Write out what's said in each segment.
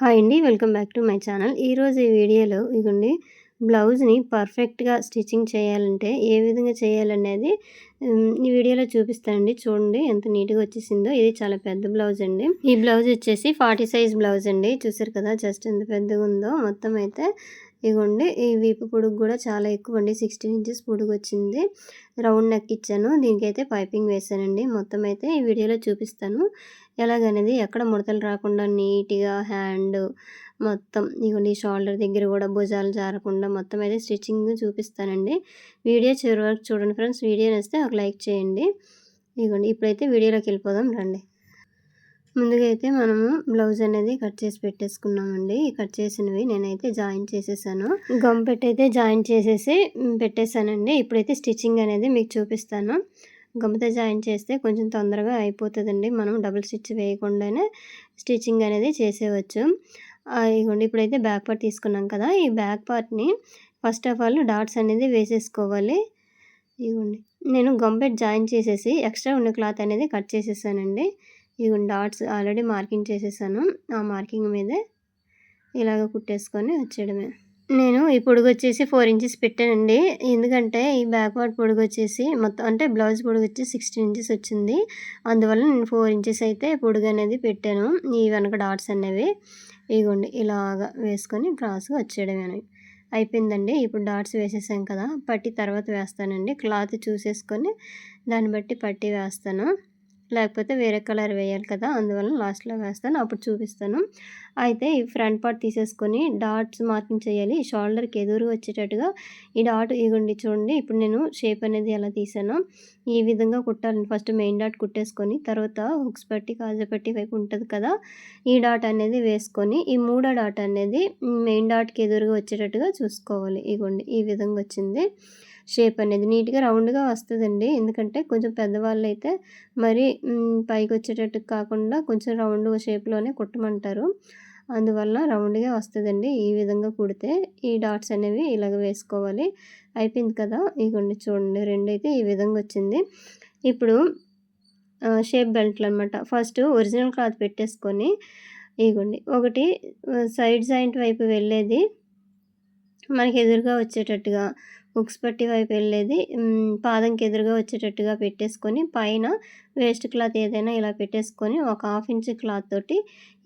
Hi అండి. Welcome back to my channel. ఈరోజు ఈ వీడియోలో ఇగోండి బ్లౌజ్‌ని పర్ఫెక్ట్‌గా స్టిచ్చింగ్ చేయాలంటే ఏ విధంగా చేయాలనేది ఈ వీడియోలో చూపిస్తానండి. చూడండి ఎంత నీట్‌గా వచ్చేసిందో. ఇది చాలా పెద్ద బ్లౌజ్ అండి. ఈ బ్లౌజ్ వచ్చేసి 40 సైజ్ బ్లౌజ్ అండి. చూసారు కదా జస్ట్ ఎంత పెద్దగా ఉందో. మొత్తం అయితే ఇగోండి ఈ వీపు పొడుగు కూడా చాలా ఎక్కువ అండి. 16 ఇంచెస్ పొడుగు వచ్చింది. రౌండ్ నెక్ ఇచ్చాను. దీనికైతే పైపింగ్ వేసానండి. మొత్తం అయితే ఈ వీడియోలో చూపిస్తాను. ఎలాగనేది ఎక్కడ ముడతలు రాకుండా నీట్‌గా హ్యాండ్ మొత్తం ఇగోండి షోల్డర్ దగ్గర కూడా భుజాలు జారకుండా మొత్తం అయితే స్టిచ్చింగ్ చూపిస్తానండి. వీడియో చివరి వరకు చూడండి ఫ్రెండ్స్. వీడియో నచ్చితే ఒక లైక్ చేయండి. ఇగోండి ఇప్పుడైతే వీడియోలోకి వెళ్ళిపోదాం రండి. ముందుగా అయితే మనము బ్లౌజ్ అనేది కట్ చేసి పెట్టేసుకున్నామండి. ఈ కట్ చేసినవి నేనైతే జాయిన్ చేసేసాను. గమ్ పెట్టయితే జాయిన్ చేసేసి పెట్టేశానండి. ఇప్పుడైతే స్టిచ్చింగ్ అనేది మీకు చూపిస్తాను. గమ్ముతో జాయిన్ చేస్తే కొంచెం తొందరగా అయిపోతుందండి. మనం డబుల్ స్టిచ్ వేయకుండానే స్టిచ్చింగ్ అనేది చేసేయవచ్చు. ఇగోండి ఇప్పుడైతే బ్యాక్ పార్ట్ తీసుకున్నాం కదా, ఈ బ్యాక్ పార్ట్ని ఫస్ట్ ఆఫ్ ఆల్ డాట్స్ అనేది వేసేసుకోవాలి. ఇగోండి నేను గంపెట్ జాయిన్ చేసేసి ఎక్స్ట్రా ఉన్న క్లాత్ అనేది కట్ చేసేసానండి. ఇగోండి డాట్స్ ఆల్రెడీ మార్కింగ్ చేసేసాను. ఆ మార్కింగ్ మీదే ఇలాగ కుట్టేసుకొని వచ్చేయడమే. నేను ఈ పొడుగు వచ్చేసి 4 ఇంచెస్ పెట్టానండి. ఎందుకంటే ఈ బ్యాక్ పార్ట్ పొడుగు వచ్చేసి మొత్తం అంటే బ్లౌజ్ పొడుగు వచ్చి 16 ఇంచెస్ వచ్చింది. అందువల్ల నేను 4 ఇంచెస్ అయితే పొడుగు అనేది పెట్టాను. ఈ వెనక డాట్స్ అనేవి ఇగోండి ఇలాగా వేసుకొని క్రాస్గా వచ్చేయడమే. అయిపోయిందండి. ఇప్పుడు డాట్స్ వేసేసాం కదా, పట్టి తర్వాత వేస్తానండి. క్లాత్ చూసేసుకొని దాన్ని బట్టి పట్టి వేస్తాను. లేకపోతే వేరే కలర్ వేయాలి కదా, అందువల్ల లాస్ట్లో వేస్తాను, అప్పుడు చూపిస్తాను. అయితే ఈ ఫ్రంట్ పార్ట్ తీసేసుకొని డాట్స్ మార్కింగ్ చేయాలి. షోల్డర్కి ఎదురుగా వచ్చేటట్టుగా ఈ డాట్ ఇగోండి చూడండి. ఇప్పుడు నేను షేప్ అనేది ఎలా తీసానో ఈ విధంగా కుట్టాలండి. ఫస్ట్ మెయిన్ డాట్ కుట్టేసుకొని తర్వాత హుక్స్ పట్టి కాజా పట్టి వైపు ఉంటుంది కదా, ఈ డాట్ అనేది వేసుకొని ఈ మూడో డాట్ అనేది మెయిన్ డాట్కి ఎదురుగా వచ్చేటట్టుగా చూసుకోవాలి. ఇగోండి ఈ విధంగా వచ్చింది. షేప్ అనేది నీట్‌గా రౌండ్‌గా వస్తదండి. ఎందుకంటే కొంచెం పెద్దవాళ్ళైతే మరి పైకి వచ్చేటట్టు కాకుండా కొంచెం రౌండ్ షేప్‌లోనే కుట్టమంటారు. అందువల్ల రౌండ్‌గా వస్తదండి. ఈ విధంగా కుడితే ఈ డాట్స్ అనేవి ఇలాగ వేసుకోవాలి. అయిపోయింది కదా, ఇగోండి చూడండి 2 అయితే ఈ విధంగా వచ్చింది. ఇప్పుడు షేప్ బెల్ట్లు అనమాట. ఫస్ట్ ఒరిజినల్ క్లాత్ పెట్టేసుకొని ఇగోండి ఒకటి సైడ్ జాయింట్ వైపు వెళ్ళేది మనకి ఎదురుగా వచ్చేటట్టుగా, హుక్స్ పట్టి వైపు వెళ్ళేది పాదంకి ఎదురుగా వచ్చేటట్టుగా పెట్టేసుకొని పైన వేస్ట్ క్లాత్ ఏదైనా ఇలా పెట్టేసుకొని ఒక 1/2 ఇంచ్ క్లాత్ తోటి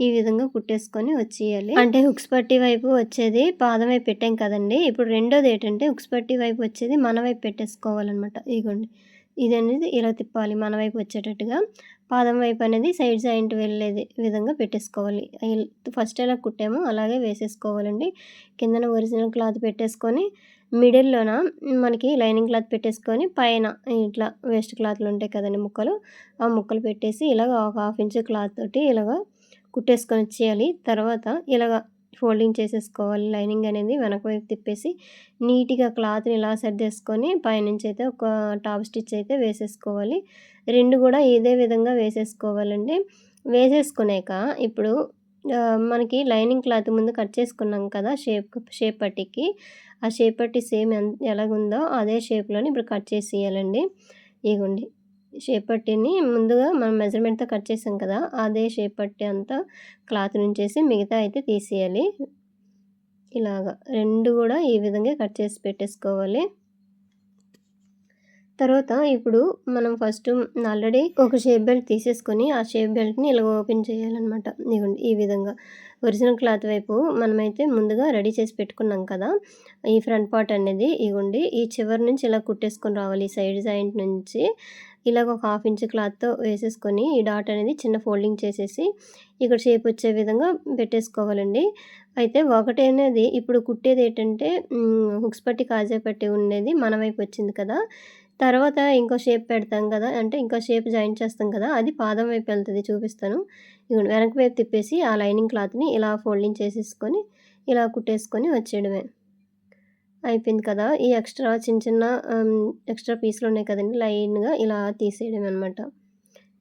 ఈ విధంగా కుట్టేసుకొని వచ్చేయాలి. అంటే హుక్స్ పట్టి వైపు వచ్చేది పాదం వైపు పెట్టాం కదండి. ఇప్పుడు రెండోది ఏంటంటే హుక్స్ పట్టి వైపు వచ్చేది మన వైపు పెట్టేసుకోవాలన్నమాట. ఇగోండి ఇది అనేది ఇలా తిప్పాలి మన వైపు వచ్చేటట్టుగా. పాదం వైపు అనేది సైడ్ జాయింట్ వెళ్ళేది విధంగా పెట్టేసుకోవాలి. ఫస్ట్ ఎలా కుట్టామో అలాగే వేసేసుకోవాలండి. కిందన ఒరిజినల్ క్లాత్ పెట్టేసుకొని మిడిల్లోన మనకి లైనింగ్ క్లాత్ పెట్టేసుకొని పైన ఇట్లా వేస్ట్ క్లాత్లు ఉంటాయి కదండి ముక్కలు, ఆ ముక్కలు పెట్టేసి ఇలాగ ఒక 1/2 ఇంచ్ క్లాత్ తోటి ఇలాగ కుట్టేసుకొని వచ్చేయాలి. తర్వాత ఇలాగ ఫోల్డింగ్ చేసేసుకోవాలి. లైనింగ్ అనేది వెనక వైపు తిప్పేసి నీట్‌గా క్లాత్‌ని ఇలా సర్దేసుకొని పైనుంచి అయితే ఒక టాప్ స్టిచ్ అయితే వేసేసుకోవాలి. 2 కూడా ఇదే విధంగా వేసేసుకోవాలండి. వేసేసుకున్నాక ఇప్పుడు మనకి లైనింగ్ క్లాత్ ముందు కట్ చేసుకున్నాం కదా షేప్ పట్టీకి, ఆ షేప్ పట్టీ సేమ్ ఎలాగుందో అదే షేప్‌లోని ఇప్పుడు కట్ చేసేయాలండి. ఇగోండి షేప్ పట్టీని ముందుగా మనం మెజర్మెంట్‌తో కట్ చేసాం కదా, అదే షేప్ పట్టీ అంతా క్లాత్ నుంచేసి మిగతా అయితే తీసేయాలి. ఇలాగా 2 కూడా ఈ విధంగా కట్ చేసి పెట్టేసుకోవాలి. తర్వాత ఇప్పుడు మనం ఫస్ట్ ఆల్రెడీ ఒక షేప్ బెల్ట్ తీసేసుకొని ఆ షేప్ బెల్ట్ని ఇలా ఓపెన్ చేయాలన్నమాట. ఇదిగోండి ఈ విధంగా ఒరిజినల్ క్లాత్ వైపు మనమైతే ముందుగా రెడీ చేసి పెట్టుకున్నాం కదా, ఈ ఫ్రంట్ పార్ట్ అనేది ఇగోండి ఈ చివరి నుంచి ఇలా కుట్టేసుకొని రావాలి. ఈ సైడ్ జాయింట్ నుంచి ఇలాగ ఒక 1/2 ఇంచ్ క్లాత్తో వేసేసుకొని ఈ డాట్ అనేది చిన్న ఫోల్డింగ్ చేసేసి ఇక్కడ షేప్ వచ్చే విధంగా పెట్టేసుకోవాలండి. అయితే ఒకటి అనేది ఇప్పుడు కుట్టేది ఏంటంటే హుక్స్ పట్టి కాజా పట్టి ఉండేది మన వైపు వచ్చింది కదా, తర్వాత ఇంకో షేప్ పెడతాం కదా, అంటే ఇంకో షేప్ జాయిన్ చేస్తాం కదా, అది పాదం వైపు వెళ్తుంది చూపిస్తాను. ఇదిగోండి వెనక వైపు తిప్పేసి ఆ లైనింగ్ క్లాత్ని ఇలా ఫోల్డింగ్ చేసేసుకొని ఇలా కుట్టేసుకొని వచ్చేయడమే. అయిపోయింది కదా, ఈ ఎక్స్ట్రా చిన్న చిన్న ఎక్స్ట్రా పీసులు ఉన్నాయి కదండి, లైన్గా ఇలా తీసేయడం అనమాట.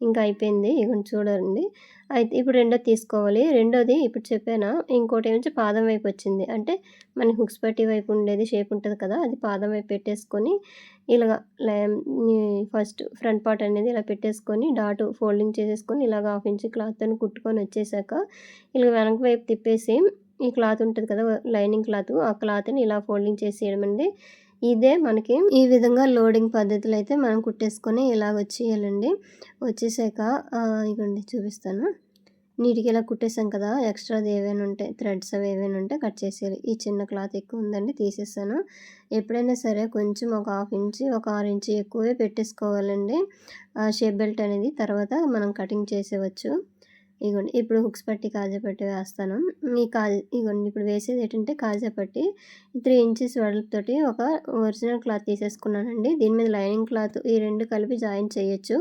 ఇంకా అయిపోయింది. ఇగోండి చూడండి. అయితే ఇప్పుడు రెండోది తీసుకోవాలి. రెండోది ఇప్పుడు చెప్పానా, ఇంకోటేమొచ్చి పాదం వైపు వచ్చింది. అంటే మన హుక్స్ పట్టీ వైపు ఉండేది షేప్ ఉంటది కదా! అది పాదం వైపు పెట్టేసుకొని ఇలాగ లే ఈ ఫస్ట్ ఫ్రంట్ పార్ట్ అనేది ఇలా పెట్టేసుకొని డాట్ ఫోల్డింగ్ చేసేసుకొని ఇలాగ హాఫ్ ఇంచ్ క్లాత్‌తోని కుట్టుకొని వచ్చేసాక ఇలాగ వెనక వైపు తిప్పేసి ఈ క్లాత్ ఉంటది కదా! Lining cloth. ఆ క్లాత్‌ని ఇలా ఫోల్డింగ్ చేసేయడమండి. ఇదే మనకి ఈ విధంగా లోడింగ్ పద్ధతిలో అయితే మనం కుట్టేసుకొని ఇలాగొచ్చేయాలండి. వచ్చేసాక ఇగోండి చూపిస్తాను. నీట్‌గా ఇలా కుట్టేసాం కదా! ఎక్స్ట్రాది ఏవైనా ఉంటే థ్రెడ్స్ అవి ఏవైనా ఉంటే కట్ చేసేయాలి. ఈ చిన్న క్లాత్ ఎక్కువ ఉందండి తీసేసాను. ఎప్పుడైనా సరే కొంచెం ఒక హాఫ్ ఇంచ్, ఒక 6 ఇంచ్ ఎక్కువే పెట్టేసుకోవాలండి. షేప్ బెల్ట్ అనేది తర్వాత మనం కటింగ్ చేసేయవచ్చు. ఇగోండి ఇప్పుడు హుక్స్ పట్టి, కాజా పట్టి వేస్తాను. ఇగోండి ఇప్పుడు వేసేదేంటంటే కాజా పట్టి 3 ఇంచెస్ వెడల్పుతోటి ఒక ఒరిజినల్ క్లాత్ తీసేసుకున్నానండి. దీని మీద లైనింగ్ క్లాత్ ఈ 2 కలిపి జాయిన్ చేయొచ్చు.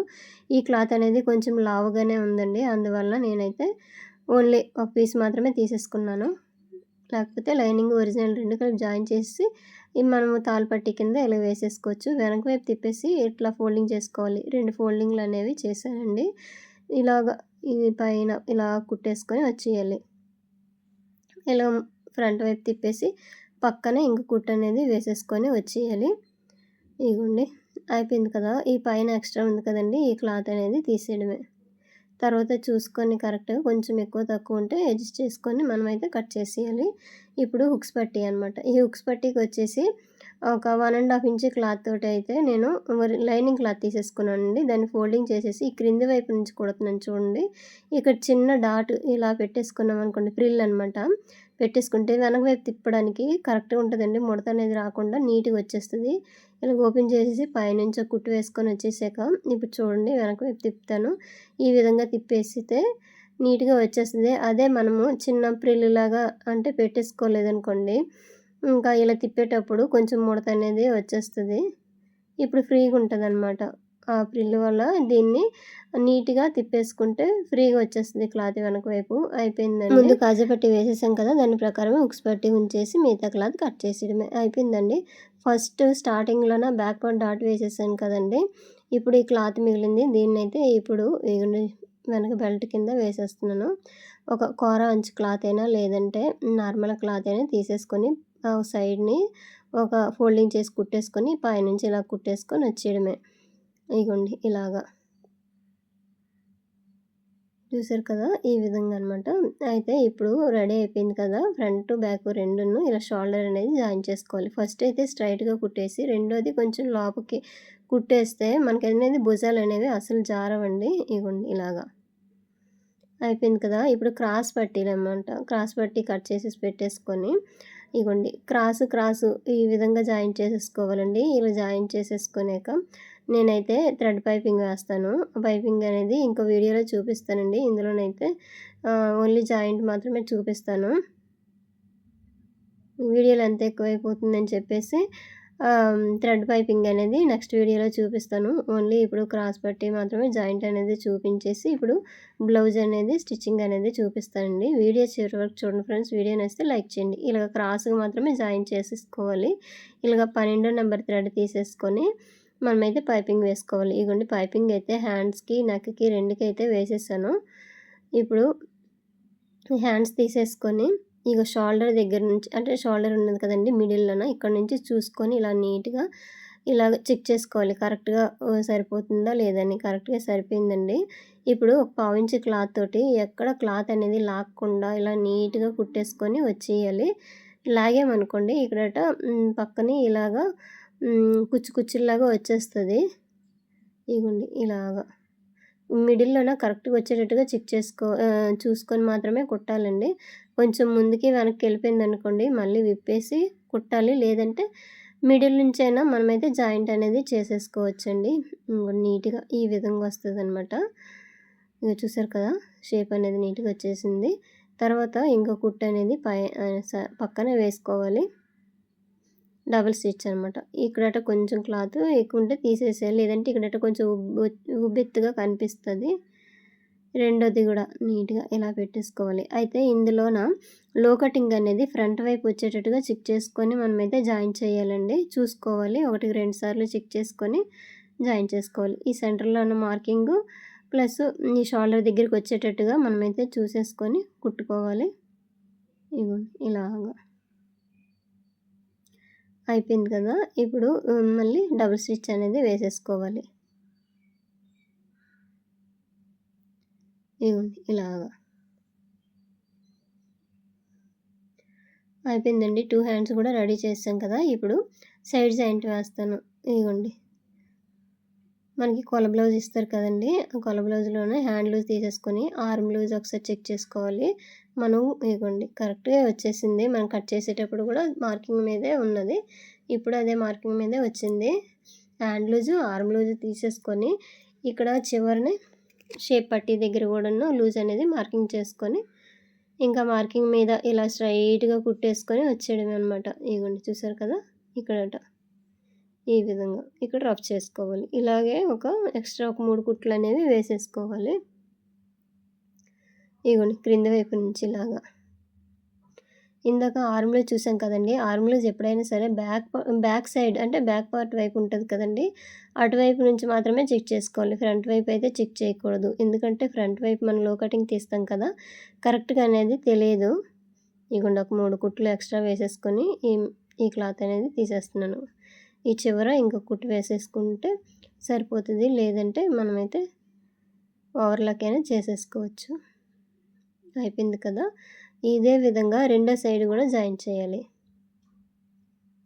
ఈ క్లాత్ అనేది కొంచెం లావుగానే ఉందండి. అందువల్ల నేనైతే ఓన్లీ ఒక పీస్ మాత్రమే తీసేసుకున్నాను. లేకపోతే లైనింగ్, ఒరిజినల్ 2 కలిపి జాయిన్ చేసేసి మనము తాళ్ళపట్టీ కింద ఇలా వేసేసుకోవచ్చు. వెనక వైపు తిప్పేసి ఇట్లా ఫోల్డింగ్ చేసుకోవాలి. 2 ఫోల్డింగ్‌లనేవి చేశానండి. ఇలాగ ఇది పైన ఇలా కుట్టేసుకొని వచ్చేయాలి. ఇలా ఫ్రంట్ వైపు తిప్పేసి పక్కనే ఇంక కుట్టనేది వేసేసుకొని వచ్చేయాలి. ఇగోండి అయిపోయింది కదా! ఈ పైన ఎక్స్ట్రా ఉంది కదండీ! ఈ క్లాత్ అనేది తీసేయడమే. తర్వాత చూసుకొని కరెక్ట్‌గా కొంచెం ఎక్కువ తక్కువ ఉంటే అడ్జస్ట్ చేసుకొని మనమైతే కట్ చేసేయాలి. ఇప్పుడు హుక్స్ పట్టీ అనమాట. ఈ హుక్స్ పట్టీకొచ్చేసి ఒక 1 ½ ఇంచ్ క్లాత్ తోటైతే నేను లైనింగ్ క్లాత్ తీసేసుకున్నానండి. దాన్ని ఫోల్డింగ్ చేసేసి ఈ క్రింది వైపు నుంచి కుడుతున్నాను చూడండి. ఇక్కడ చిన్న డాట్ ఇలా పెట్టేసుకున్నామనుకోండి ఫ్రిల్ అనమాట. పెట్టేసుకుంటే వెనక వైపు తిప్పడానికి కరెక్ట్‌గా ఉంటదండి. ముడత అనేది రాకుండా నీట్‌గా వచ్చేస్తది. ఇలా ఓపెన్ చేసేసి పైనుంచి ఒక కుట్టు వేసుకొని వచ్చేసాక ఇప్పుడు చూడండి వెనక వైపు తిప్పుతాను. ఈ విధంగా తిప్పేసితే నీట్‌గా వచ్చేస్తది. అదే మనము చిన్న ప్రిల్లులాగా అంటే పెట్టేసుకోలేదనుకోండి, ఇంకా ఇలా తిప్పేటప్పుడు కొంచెం ముడత అనేది వచ్చేస్తది. ఇప్పుడు ఫ్రీగా ఉంటదనమాట. ఆ ప్రిల్ వల్ల దీన్ని నీట్‌గా తిప్పేసుకుంటే ఫ్రీగా వచ్చేస్తది క్లాత్ వెనక వైపు. అయిపోయిందండి. ముందు కాజా పట్టీ వేసేసాం కదా! దాని ప్రకారమే హుక్స్ పట్టీ ఉంచేసి మిగతా క్లాత్ కట్ చేసేయడమే. అయిపోయిందండి. ఫస్ట్ స్టార్టింగ్‌లోన బ్యాక్ పార్ట్ డాట్ వేసేసాను కదండీ! ఇప్పుడు ఈ క్లాత్ మిగిలింది. దీన్నైతే ఇప్పుడు ఇగోండి వెనక బెల్ట్ కింద వేసేస్తున్నాను. ఒక కోర అంచు క్లాత్ అయినా లేదంటే నార్మల్ క్లాత్ అయినా తీసేసుకొని సైడ్‌ని ఒక ఫోల్డింగ్ చేసి కుట్టేసుకొని పైనుంచి ఇలా కుట్టేసుకొని వచ్చేయడమే. ఇగోండి ఇలాగా. చూసారు కదా! ఈ విధంగా అనమాట. అయితే ఇప్పుడు రెడీ అయిపోయింది కదా! ఫ్రంట్, బ్యాక్ రెండును ఇలా షోల్డర్ అనేది జాయిన్ చేసుకోవాలి. ఫస్ట్ అయితే స్ట్రెయిట్‌గా కుట్టేసి రెండోది కొంచెం లోపలికి కుట్టేస్తే మనకనేది భుజాలనేవి అసలు జారవండి. ఇగోండి ఇలాగా. అయిపోయింది కదా! ఇప్పుడు క్రాస్ పట్టీలనమాట. క్రాస్ పట్టీ కట్ చేసేసి పెట్టేసుకొని ఇగోండి క్రాసు ఈ విధంగా జాయిన్ చేసేసుకోవాలండి. ఇలా జాయిన్ చేసేసుకునేక నేనైతే థ్రెడ్ పైపింగ్ వేస్తాను. పైపింగ్ అనేది ఇంకో వీడియోలో చూపిస్తానండి. ఇందులోనైతే ఓన్లీ జాయింట్ మాత్రమే చూపిస్తాను. వీడియోలో ఎంత ఎక్కువైపోతుందని చెప్పేసి థ్రెడ్ పైపింగ్ అనేది నెక్స్ట్ వీడియోలో చూపిస్తాను. ఓన్లీ ఇప్పుడు క్రాస్ పట్టీ మాత్రమే జాయింట్ అనేది చూపించేసి ఇప్పుడు బ్లౌజ్ అనేది స్టిచ్చింగ్ అనేది చూపిస్తానండి. వీడియో చివరి వరకు చూడండి ఫ్రెండ్స్. వీడియో నచ్చితే లైక్ చేయండి. ఇలాగ క్రాస్‌గా మాత్రమే జాయిన్ చేసేసుకోవాలి. ఇలాగ 12 నెంబర్ థ్రెడ్ తీసేసుకొని మనమైతే పైపింగ్ వేసుకోవాలి. ఇగోండి పైపింగ్ అయితే హ్యాండ్స్‌కి, నెక్‌కి రెండుకి అయితే వేసేసాను. ఇప్పుడు హ్యాండ్స్ తీసేసుకొని ఇగో షోల్డర్ దగ్గర నుంచి అంటే షోల్డర్ ఉన్నది కదండీ మిడిల్‌లోన ఇక్కడ నుంచి చూసుకొని ఇలా నీట్‌గా ఇలాగ చెక్ చేసుకోవాలి. కరెక్ట్‌గా సరిపోతుందా లేదని. కరెక్ట్‌గా సరిపోయిందండి. ఇప్పుడు ఒక పావించి క్లాత్ తోటి ఎక్కడ క్లాత్ అనేది లాగకుండా ఇలా నీట్‌గా కుట్టేసుకొని వచ్చేయాలి. లాగామనుకోండి ఇక్కడట పక్కనే ఇలాగా కుచ్చుల్లాగా వచ్చేస్తది. ఇగోండి ఇలాగా. మిడిల్‌లోన కరెక్ట్‌గా వచ్చేటట్టుగా చూసుకొని మాత్రమే కుట్టాలండి. కొంచెం ముందుకి వెనక్కి వెళ్ళిపోయిందనుకోండి మళ్ళీ విప్పేసి కుట్టాలి. లేదంటే మిడిల్ నుంచైనా మనమైతే జాయింట్ అనేది చేసేసుకోవచ్చండి. నీట్‌గా ఈ విధంగా వస్తదనమాట. ఇగ చూసారు కదా! షేప్ అనేది నీట్‌గా వచ్చేసింది. తర్వాత ఇంకో కుట్టు అనేది పక్కన వేసుకోవాలి. డబుల్ స్టిచ్ అనమాట. ఇక్కడట కొంచెం క్లాత్ ఎక్కువుంటే తీసేసేయాలి. లేదంటే ఇక్కడట కొంచెం ఉబ్బెత్తుగా కనిపిస్తది. రెండోది గూడా నీట్‌గా ఇలా పెట్టేసుకోవాలి. అయితే ఇందులోన లో కటింగ్ అనేది ఫ్రంట్ వైపు వచ్చేటట్టుగా చెక్ చేసుకొని మనమైతే జాయిన్ చేయాలండి. చూసుకోవాలి. 1, 2 సార్లు చెక్ చేసుకొని జాయిన్ చేసుకోవాలి. ఈ సెంటర్‌లో ఉన్న మార్కింగు ప్లస్ ఈ షోల్డర్ దగ్గరికి వచ్చేటట్టుగా మనమైతే చూసేసుకొని కుట్టుకోవాలి. ఇగోండి ఇలాగా అయిపోయింది కదా. ఇప్పుడు మళ్ళీ డబుల్ స్టిచ్ అనేది వేసేసుకోవాలి. ఇగోండి ఇలాగా అయిపోయిందండి. 2 హ్యాండ్స్ కూడా రెడీ చేసాం కదా. ఇప్పుడు సైడ్ జాయింట్ వేస్తాను. ఇగోండి మనకి కొల బ్లౌజ్ ఇస్తారు కదండీ. ఆ కొల బ్లౌజ్‌లోనే హ్యాండ్ లూజ్ తీసేసుకొని ఆర్మ్ లూజ్ ఒకసారి చెక్ చేసుకోవాలి. మనం ఇగోండి కరెక్ట్‌గా వచ్చేసింది. మనం కట్ చేసేటప్పుడు కూడా మార్కింగ్ మీదే ఉన్నది. ఇప్పుడు అదే మార్కింగ్ మీదే వచ్చింది. హ్యాండ్ లూజు, ఆర్మ్ లూజ్ తీసేసుకొని ఇక్కడ చివరని షేప్ పట్టీ దగ్గర కూడాను లూజ్ అనేది మార్కింగ్ చేసుకొని ఇంకా మార్కింగ్ మీద ఇలా స్ట్రైట్‌గా కుట్టేసుకొని వచ్చేయడమే అనమాట. ఇగోండి చూసారు కదా. ఇక్కడట ఈ విధంగా ఇక్కడ రఫ్ చేసుకోవాలి. ఇలాగే ఎక్స్ట్రా ఒక 3 కుట్లు అనేవి వేసేసుకోవాలి. ఇగోండి క్రింద వైపు నుంచి ఇలాగా. ఇందాక ఆర్మ్ లూజ్ చూసాం కదండీ. ఆర్మ్ లూజ్ ఎప్పుడైనా సరే బ్యాక్ సైడ్ అంటే బ్యాక్ పార్ట్ వైపు ఉంటుంది కదండీ. అటువైపు నుంచి మాత్రమే చెక్ చేసుకోవాలి. ఫ్రంట్ వైపు అయితే చెక్ చేయకూడదు. ఎందుకంటే ఫ్రంట్ వైపు మనం లో కటింగ్ తీస్తాం కదా. కరెక్ట్‌గా అనేది తెలియదు. ఇగోండి ఒక 3 కుట్లు ఎక్స్ట్రా వేసేసుకొని ఈ క్లాత్ అనేది తీసేస్తున్నాను. ఈ చివర ఇంకొక కుట్టు వేసేసుకుంటే సరిపోతుంది. లేదంటే మనమైతే ఓవర్‌లాక్ అయినా చేసేసుకోవచ్చు. అయిపోయింది కదా. ఇదే విధంగా రెండో సైడ్ కూడా జాయిన్ చేయాలి.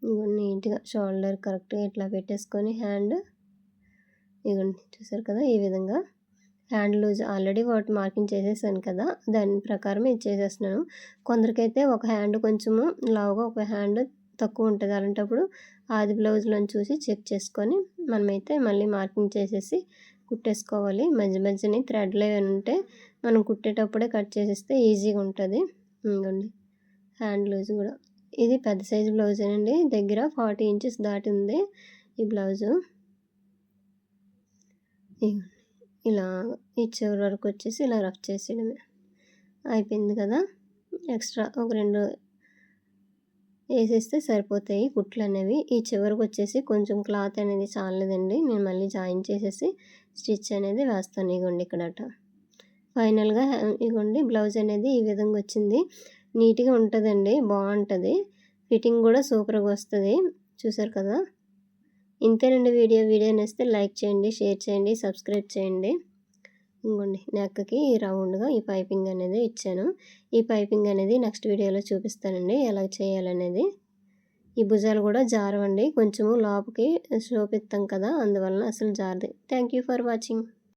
ఇగోండి నీట్‌గా షోల్డర్ కరెక్ట్‌గా ఇట్లా పెట్టేసుకొని హ్యాండ్ ఇగోండి చూసారు కదా. ఈ విధంగా హ్యాండ్ లూజ్ ఆల్రెడీ వాటి మార్కింగ్ చేసేసాను కదా. దాని ప్రకారం ఇది చేసేస్తున్నాను. కొందరికైతే ఒక హ్యాండ్ కొంచెము లావుగా, ఒక హ్యాండ్ తక్కువ ఉంటుంది. అలాంటప్పుడు ఆది బ్లౌజ్‌లోని చూసి చెక్ చేసుకొని మనమైతే మళ్ళీ మార్కింగ్ చేసేసి కుట్టేసుకోవాలి. మధ్య మధ్యని థ్రెడ్‌లు ఏమైనా ఉంటే మనం కుట్టేటప్పుడే కట్ చేసేస్తే ఈజీగా ఉంటుంది. ఇగోండి హ్యాండ్ లూజ్ కూడా ఇది పెద్ద సైజు బ్లౌజేనండి. దగ్గర 40 ఇంచెస్ దాటి ఉంది ఈ బ్లౌజు. ఇలా ఈ చివరి వరకు వచ్చేసి ఇలా రఫ్ చేసేయడమే. అయిపోయింది కదా. ఎక్స్ట్రా ఒక 2 వేసేస్తే సరిపోతాయి కుట్లు అనేవి. ఈ చివరికి వచ్చేసి కొంచెం క్లాత్ అనేది చాలలేదండి. నేను మళ్ళీ జాయిన్ చేసేసి స్టిచ్ అనేది వేస్తాను. ఇగోండి ఇక్కడట ఫైనల్‌గా ఇగోండి బ్లౌజ్ అనేది ఈ విధంగా వచ్చింది. నీట్‌గా ఉంటుందండి. బాగుంటుంది. ఫిట్టింగ్ కూడా సూపర్‌గా వస్తుంది. చూసారు కదా. ఇంతేనండి వీడియో నచ్చితే లైక్ చేయండి, షేర్ చేయండి, సబ్స్క్రైబ్ చేయండి. ఇంకోండి నెక్కి రౌండ్గా ఈ పైపింగ్ అనేది ఇచ్చాను. ఈ పైపింగ్ అనేది నెక్స్ట్ వీడియోలో చూపిస్తానండి ఎలా చేయాలనేది. ఈ భుజాలు కూడా జారవండి. కొంచెము లోపలికి చూపిస్తాం కదా, అందువలన అసలు జారదు. Thank you for watching.